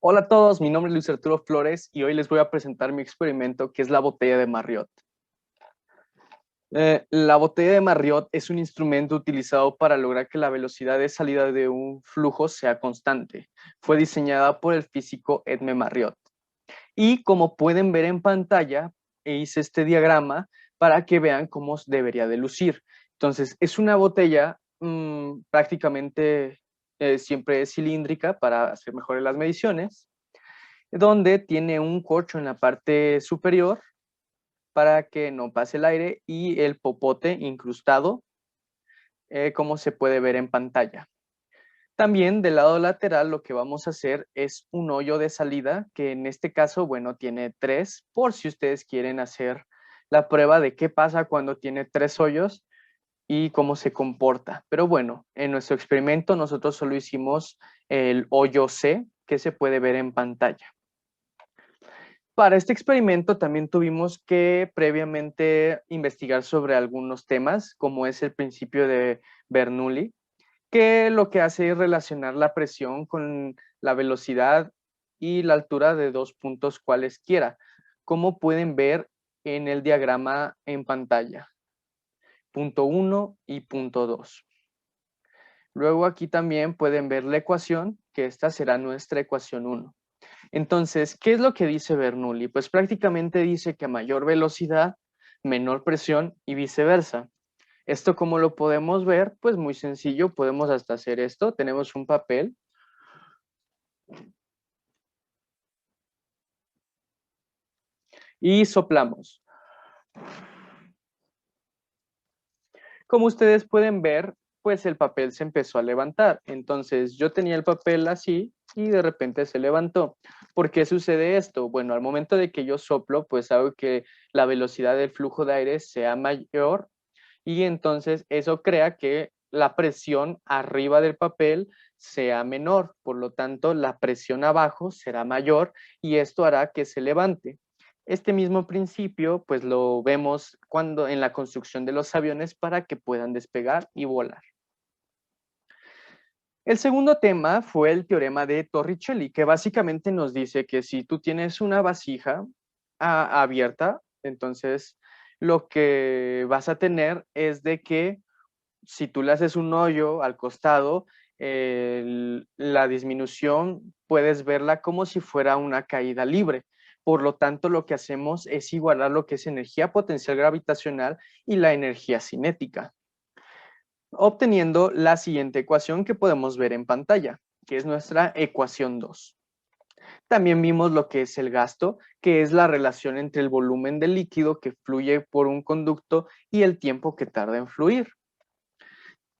Hola a todos, mi nombre es Luis Arturo Flores y hoy les voy a presentar mi experimento que es la botella de Marriott. La botella de Marriott es un instrumento utilizado para lograr que la velocidad de salida de un flujo sea constante. Fue diseñada por el físico Edme Marriott. Y como pueden ver en pantalla, hice este diagrama para que vean cómo debería de lucir. Entonces, es una botella prácticamente siempre cilíndrica para hacer mejores las mediciones, donde tiene un corcho en la parte superior para que no pase el aire y el popote incrustado, como se puede ver en pantalla. También del lado lateral lo que vamos a hacer es un hoyo de salida, que en este caso, bueno, tiene 3, por si ustedes quieren hacer la prueba de qué pasa cuando tiene 3 hoyos y cómo se comporta. Pero bueno, en nuestro experimento nosotros solo hicimos el hoyo C, que se puede ver en pantalla. Para este experimento también tuvimos que previamente investigar sobre algunos temas, como es el principio de Bernoulli, que lo que hace es relacionar la presión con la velocidad y la altura de dos puntos cualesquiera, como pueden ver en el diagrama en pantalla, punto 1 y punto 2. Luego aquí también pueden ver la ecuación, que esta será nuestra ecuación 1. Entonces, ¿qué es lo que dice Bernoulli? Pues prácticamente dice que a mayor velocidad, menor presión y viceversa. ¿Esto cómo lo podemos ver? Pues muy sencillo, podemos hasta hacer esto. Tenemos un papel y soplamos. Como ustedes pueden ver, pues el papel se empezó a levantar. Entonces yo tenía el papel así y de repente se levantó. ¿Por qué sucede esto? Bueno, al momento de que yo soplo, pues hago que la velocidad del flujo de aire sea mayor y entonces eso crea que la presión arriba del papel sea menor. Por lo tanto, la presión abajo será mayor y esto hará que se levante. Este mismo principio, pues lo vemos cuando en la construcción de los aviones para que puedan despegar y volar. El segundo tema fue el teorema de Torricelli, que básicamente nos dice que si tú tienes una vasija abierta, entonces lo que vas a tener es de que si tú le haces un hoyo al costado, la disminución puedes verla como si fuera una caída libre. Por lo tanto, lo que hacemos es igualar lo que es energía potencial gravitacional y la energía cinética, obteniendo la siguiente ecuación que podemos ver en pantalla, que es nuestra ecuación 2. También vimos lo que es el gasto, que es la relación entre el volumen del líquido que fluye por un conducto y el tiempo que tarda en fluir.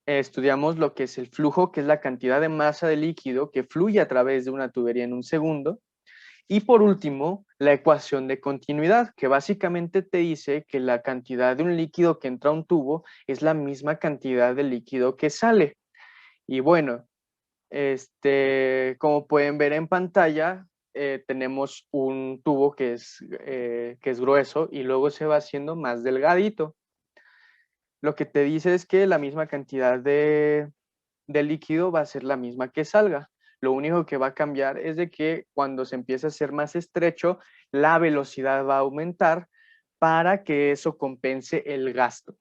Estudiamos lo que es el flujo, que es la cantidad de masa de líquido que fluye a través de una tubería en un segundo. Y por último, la ecuación de continuidad, que básicamente te dice que la cantidad de un líquido que entra a un tubo es la misma cantidad de líquido que sale. Y bueno, como pueden ver en pantalla, tenemos un tubo que es grueso y luego se va haciendo más delgadito. Lo que te dice es que la misma cantidad de líquido va a ser la misma que salga. Lo único que va a cambiar es de que cuando se empieza a hacer más estrecho, la velocidad va a aumentar para que eso compense el gasto.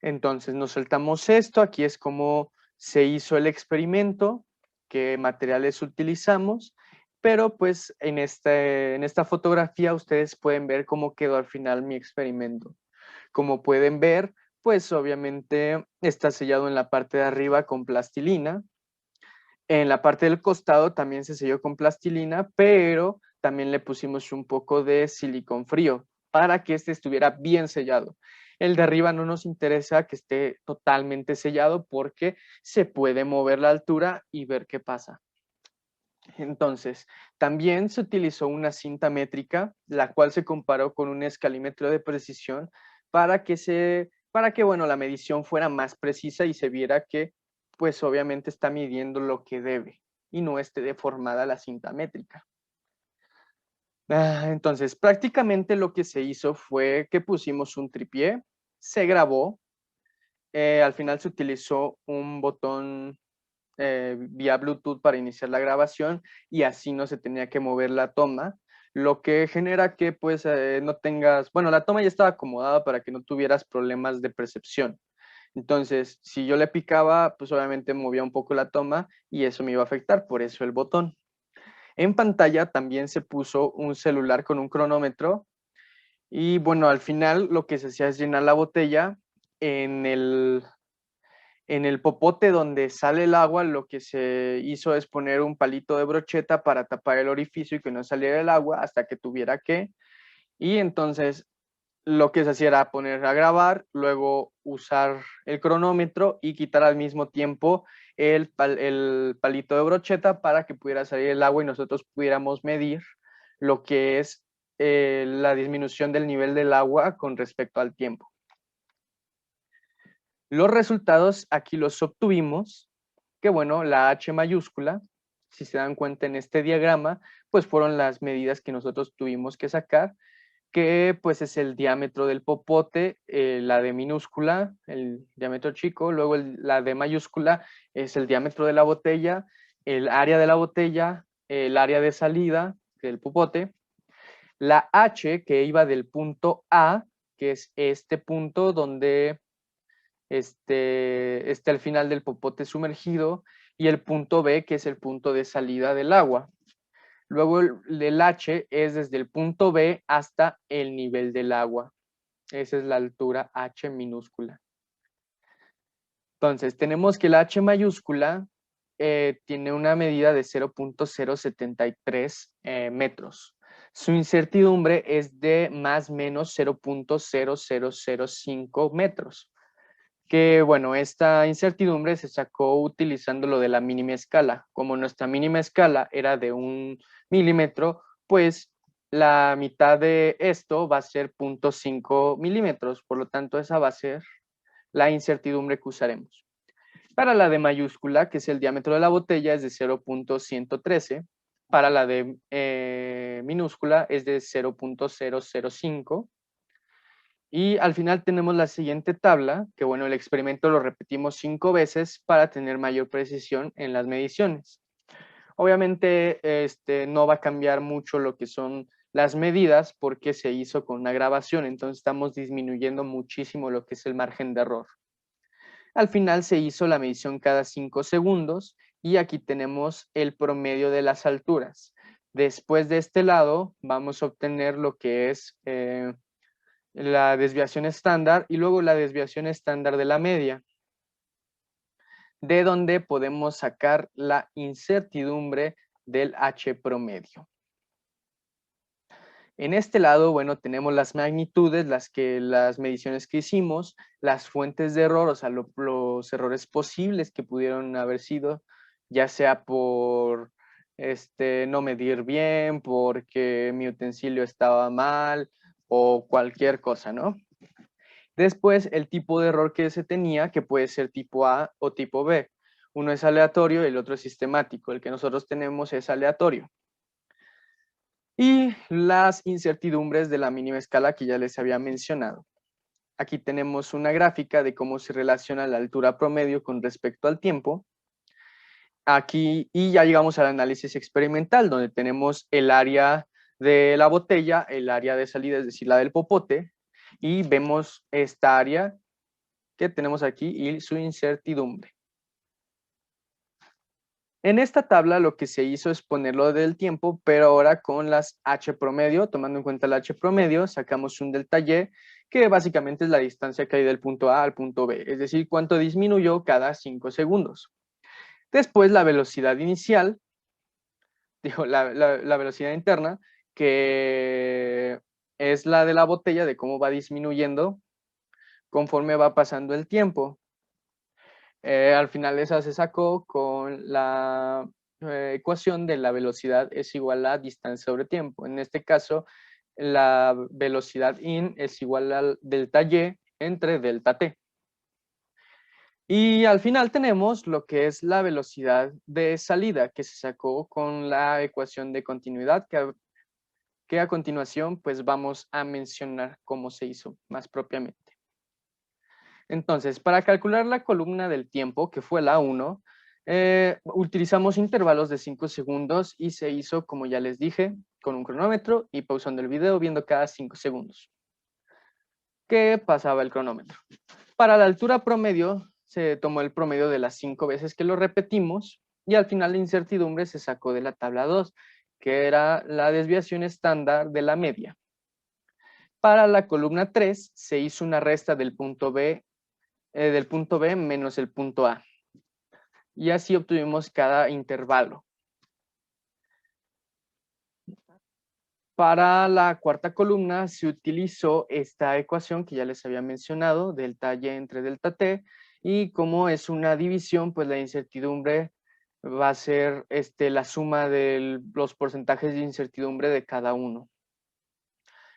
Entonces nos saltamos esto, aquí es como se hizo el experimento, qué materiales utilizamos, pero pues en esta fotografía ustedes pueden ver cómo quedó al final mi experimento. Como pueden ver, pues obviamente está sellado en la parte de arriba con plastilina. En la parte del costado también se selló con plastilina, pero también le pusimos un poco de silicón frío para que este estuviera bien sellado. El de arriba no nos interesa que esté totalmente sellado porque se puede mover la altura y ver qué pasa. Entonces, también se utilizó una cinta métrica, la cual se comparó con un escalímetro de precisión para que, bueno, la medición fuera más precisa y se viera que, pues obviamente está midiendo lo que debe y no esté deformada la cinta métrica. Entonces, prácticamente lo que se hizo fue que pusimos un tripié, se grabó, al final se utilizó un botón vía Bluetooth para iniciar la grabación y así no se tenía que mover la toma, lo que genera que pues no tengas, bueno, la toma ya estaba acomodada para que no tuvieras problemas de percepción. Entonces, si yo le picaba, pues obviamente movía un poco la toma y eso me iba a afectar, por eso el botón. En pantalla también se puso un celular con un cronómetro y bueno, al final lo que se hacía es llenar la botella en el popote donde sale el agua. Lo que se hizo es poner un palito de brocheta para tapar el orificio y que no saliera el agua hasta que tuviera que. Y entonces lo que se hacía era poner a grabar, luego usar el cronómetro y quitar al mismo tiempo el palito de brocheta para que pudiera salir el agua y nosotros pudiéramos medir lo que es la disminución del nivel del agua con respecto al tiempo. Los resultados aquí los obtuvimos, que bueno, la H mayúscula, si se dan cuenta en este diagrama, pues fueron las medidas que nosotros tuvimos que sacar, que pues es el diámetro del popote, la D minúscula, el diámetro chico, luego la D mayúscula es el diámetro de la botella, el área de la botella, el área de salida del popote, la H que iba del punto A, que es este punto donde está el final del popote sumergido, y el punto B, que es el punto de salida del agua. Luego el H es desde el punto B hasta el nivel del agua. Esa es la altura H minúscula. Entonces, tenemos que la H mayúscula tiene una medida de 0.073 metros. Su incertidumbre es de más o menos 0.0005 metros. Que bueno, esta incertidumbre se sacó utilizando lo de la mínima escala. Como nuestra mínima escala era de 1 milímetro, pues la mitad de esto va a ser 0.5 milímetros, por lo tanto esa va a ser la incertidumbre que usaremos. Para la D mayúscula, que es el diámetro de la botella, es de 0.113. Para la D minúscula es de 0.005. Y al final tenemos la siguiente tabla, que bueno, el experimento lo repetimos 5 veces para tener mayor precisión en las mediciones. Obviamente no va a cambiar mucho lo que son las medidas porque se hizo con una grabación, entonces estamos disminuyendo muchísimo lo que es el margen de error. Al final se hizo la medición cada 5 segundos y aquí tenemos el promedio de las alturas. Después de este lado vamos a obtener lo que es la desviación estándar y luego la desviación estándar de la media, de donde podemos sacar la incertidumbre del H promedio. En este lado, bueno, tenemos las magnitudes, las mediciones que hicimos, las fuentes de error, o sea, los errores posibles que pudieron haber sido, ya sea por no medir bien, porque mi utensilio estaba mal o cualquier cosa, ¿no? Después, el tipo de error que se tenía, que puede ser tipo A o tipo B. Uno es aleatorio y el otro es sistemático. El que nosotros tenemos es aleatorio. Y las incertidumbres de la mínima escala que ya les había mencionado. Aquí tenemos una gráfica de cómo se relaciona la altura promedio con respecto al tiempo. Aquí, y ya llegamos al análisis experimental, donde tenemos el área de la botella, el área de salida, es decir, la del popote, y vemos esta área que tenemos aquí y su incertidumbre. En esta tabla lo que se hizo es ponerlo del tiempo, pero ahora con las H promedio, tomando en cuenta el H promedio, sacamos un delta Y, que básicamente es la distancia que hay del punto A al punto B, es decir, cuánto disminuyó cada 5 segundos. Después la velocidad inicial, la velocidad interna, que es la de la botella, de cómo va disminuyendo conforme va pasando el tiempo. Al final esa se sacó con la ecuación de la velocidad es igual a distancia sobre tiempo. En este caso, la velocidad in es igual al delta Y entre delta T. Y al final tenemos lo que es la velocidad de salida que se sacó con la ecuación de continuidad que a continuación pues vamos a mencionar cómo se hizo más propiamente. Entonces, para calcular la columna del tiempo, que fue la 1, Utilizamos intervalos de 5 segundos y se hizo, como ya les dije, con un cronómetro y pausando el video viendo cada 5 segundos que pasaba el cronómetro. Para la altura promedio, se tomó el promedio de las 5 veces que lo repetimos y al final la incertidumbre se sacó de la tabla 2, que era la desviación estándar de la media. Para la columna 3 se hizo una resta del punto B menos el punto A. Y así obtuvimos cada intervalo. Para la cuarta columna se utilizó esta ecuación que ya les había mencionado, delta Y entre delta T, y como es una división, pues la incertidumbre va a ser la suma de los porcentajes de incertidumbre de cada uno.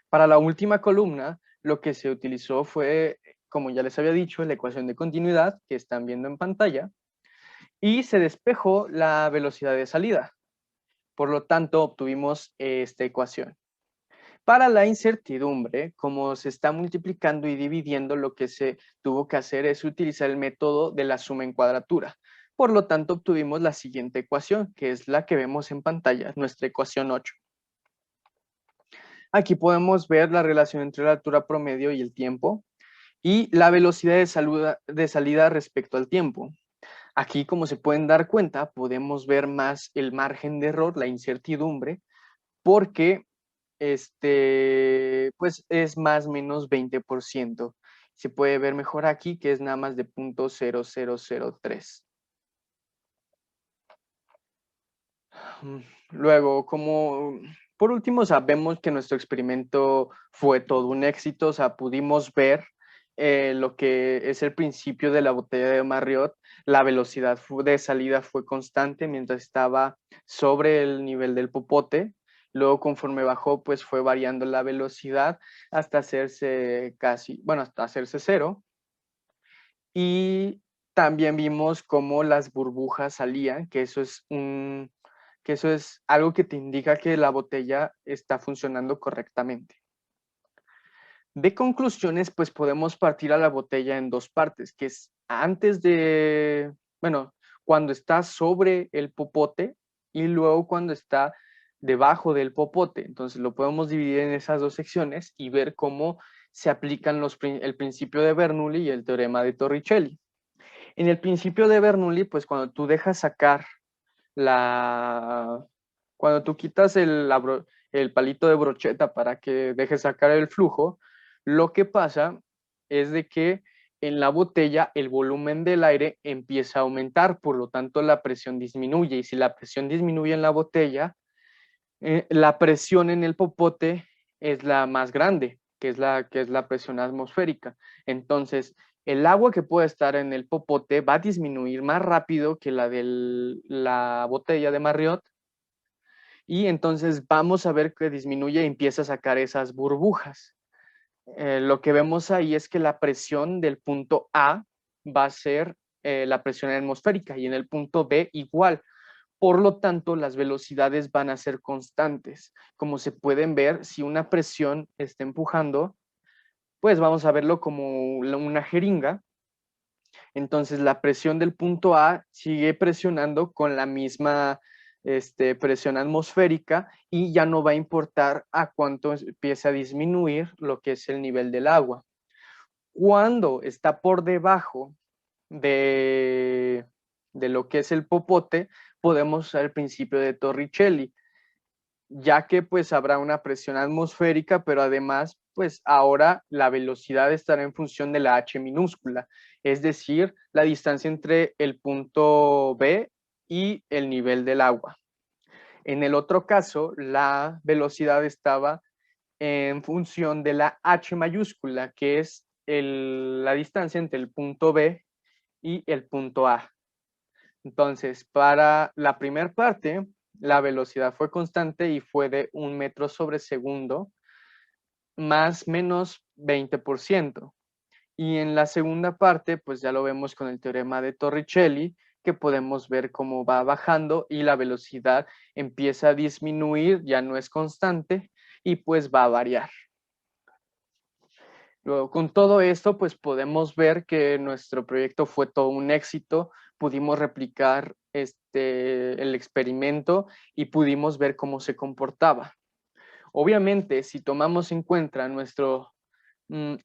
Para la última columna, lo que se utilizó fue, como ya les había dicho, la ecuación de continuidad que están viendo en pantalla, y se despejó la velocidad de salida. Por lo tanto, obtuvimos esta ecuación. Para la incertidumbre, como se está multiplicando y dividiendo, lo que se tuvo que hacer es utilizar el método de la suma en cuadratura. Por lo tanto, obtuvimos la siguiente ecuación, que es la que vemos en pantalla, nuestra ecuación 8. Aquí podemos ver la relación entre la altura promedio y el tiempo y la velocidad de salida respecto al tiempo. Aquí, como se pueden dar cuenta, podemos ver más el margen de error, la incertidumbre, porque pues es más o menos 20%. Se puede ver mejor aquí que es nada más de 0.0003. Luego, como por último, sabemos que nuestro experimento fue todo un éxito, o sea, pudimos ver lo que es el principio de la botella de Marriott. La velocidad de salida fue constante mientras estaba sobre el nivel del popote. Luego, conforme bajó, pues fue variando la velocidad hasta hacerse hasta hacerse cero. Y también vimos cómo las burbujas salían, que eso es algo que te indica que la botella está funcionando correctamente. De conclusiones, pues podemos partir a la botella en dos partes, que es cuando está sobre el popote y luego cuando está debajo del popote. Entonces lo podemos dividir en esas dos secciones y ver cómo se aplican el principio de Bernoulli y el teorema de Torricelli. En el principio de Bernoulli, pues cuando tú dejas sacar cuando tú quitas el palito de brocheta para que dejes sacar el flujo, lo que pasa es de que en la botella el volumen del aire empieza a aumentar, por lo tanto la presión disminuye, y si la presión disminuye en la botella, la presión en el popote es la más grande, que es la presión atmosférica. Entonces, el agua que puede estar en el popote va a disminuir más rápido que la de la botella de Marriott, y entonces vamos a ver que disminuye y empieza a sacar esas burbujas. Lo que vemos ahí es que la presión del punto A va a ser la presión atmosférica y en el punto B igual. Por lo tanto, las velocidades van a ser constantes. Como se pueden ver, si una presión está empujando, pues vamos a verlo como una jeringa. Entonces, la presión del punto A sigue presionando con la misma presión atmosférica y ya no va a importar a cuánto empieza a disminuir lo que es el nivel del agua. Cuando está por debajo de lo que es el popote, podemos usar el principio de Torricelli, ya que pues habrá una presión atmosférica, pero además pues ahora la velocidad estará en función de la h minúscula, es decir, la distancia entre el punto B y el nivel del agua. En el otro caso, la velocidad estaba en función de la h mayúscula, que es la distancia entre el punto B y el punto A. Entonces, para la primera parte, la velocidad fue constante y fue de 1 metro sobre segundo, más menos 20%. Y en la segunda parte, pues ya lo vemos con el teorema de Torricelli, que podemos ver cómo va bajando y la velocidad empieza a disminuir, ya no es constante y pues va a variar. Luego, con todo esto, pues podemos ver que nuestro proyecto fue todo un éxito. Pudimos replicar el experimento y pudimos ver cómo se comportaba. Obviamente, si tomamos en cuenta nuestro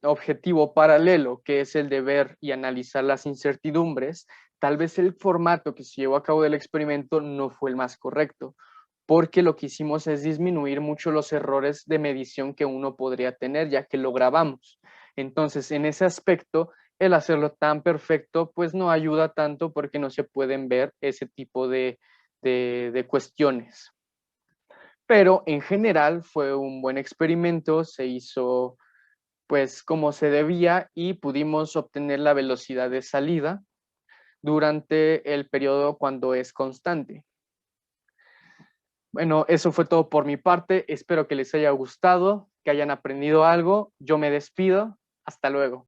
objetivo paralelo, que es el de ver y analizar las incertidumbres, tal vez el formato que se llevó a cabo del experimento no fue el más correcto, porque lo que hicimos es disminuir mucho los errores de medición que uno podría tener, ya que lo grabamos. Entonces, en ese aspecto, el hacerlo tan perfecto, pues no ayuda tanto porque no se pueden ver ese tipo de cuestiones. Pero en general fue un buen experimento, se hizo pues como se debía y pudimos obtener la velocidad de salida durante el periodo cuando es constante. Bueno, eso fue todo por mi parte. Espero que les haya gustado, que hayan aprendido algo. Yo me despido. Hasta luego.